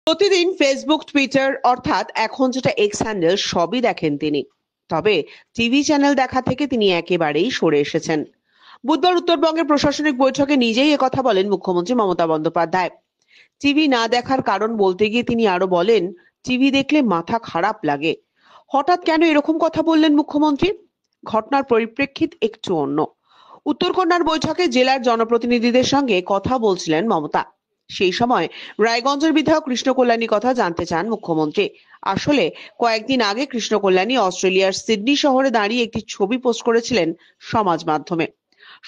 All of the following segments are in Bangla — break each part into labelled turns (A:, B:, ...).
A: প্রতিদিন ফেসবুক, টুইটার অর্থাৎ এখন যেটা এক্স হ্যান্ডেল সবই দেখেন তিনি। তবে টিভি চ্যানেল দেখা থেকে তিনি একেবারেই সরে এসেছেন। বুধবার উত্তরবঙ্গের প্রশাসনিক বৈঠকে নিজেই একথা বলেন মুখ্যমন্ত্রী মমতা বন্দ্যোপাধ্যায়। টিভি না দেখার কারণ বলতে গিয়ে তিনি আরো বলেন, টিভি দেখলে মাথা খারাপ লাগে। হঠাৎ কেন এরকম কথা বললেন মুখ্যমন্ত্রী? ঘটনার পরিপ্রেক্ষিত একটু অন্য। উত্তরকন্যার বৈঠকে জেলার জনপ্রতিনিধিদের সঙ্গে কথা বলছিলেন মমতা। সেই সময় রায়গঞ্জের বিধায়ক কৃষ্ণ কল্যাণী কথা জানতে চান মুখ্যমন্ত্রী। আসলে কয়েকদিন আগে কৃষ্ণ কল্যাণী অস্ট্রেলিয়ার সিডনি শহরে দাঁড়িয়ে একটি ছবি পোস্ট করেছিলেন সমাজ মাধ্যমে।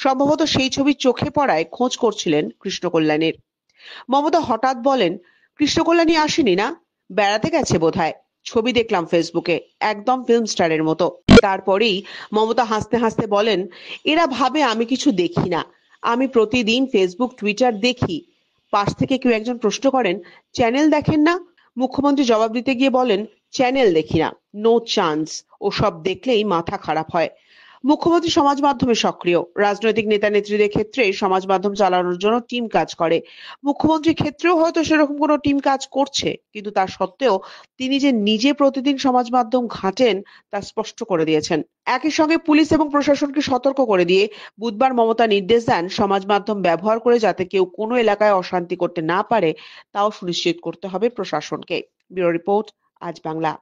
A: সম্ভবত সেই ছবি চোখে পড়ায় খোঁজ করছিলেন কৃষ্ণ কল্যাণীর। মমতা হঠাৎ বলেন, কৃষ্ণ কল্যাণী আসেনি না, বেড়াতে গেছে বোধহয়। ছবি দেখলাম ফেসবুকে, একদম ফিল্ম স্টারের মতো। তারপরেই মমতা হাসতে হাসতে বলেন, এরা ভাবে আমি কিছু দেখি না। আমি প্রতিদিন ফেসবুক, টুইটার দেখি। পাশ থেকে কেউ একজন প্রশ্ন করেন, চ্যানেল দেখেন না? মুখ্যমন্ত্রী জবাব দিতে গিয়ে বলেন, চ্যানেল দেখি না, নো চান্স। ওসব দেখলেই মাথা খারাপ হয়। মুখ্যমন্ত্রী সমাজ মাধ্যমে সক্রিয়। রাজনৈতিক নেতা নেত্রীদের ক্ষেত্রে সমাজ মাধ্যম চালানোর জন্য টিম কাজ করে। মুখ্যমন্ত্রীর ক্ষেত্রেও হয়তো সেরকম কোনো টিম কাজ করছে, কিন্তু তা সত্ত্বেও তিনি যে নিজে প্রতিদিন সমাজ মাধ্যম ঘাঁটেন তা স্পষ্ট করে দিয়েছেন। একই সঙ্গে পুলিশ এবং প্রশাসনকে সতর্ক করে দিয়ে বুধবার মমতা নির্দেশ দেন, সমাজ মাধ্যম ব্যবহার করে যাতে কেউ কোনো এলাকায় অশান্তি করতে না পারে তাও সুনিশ্চিত করতে হবে প্রশাসনকে। ব্যুরো রিপোর্ট, আজ বাংলা।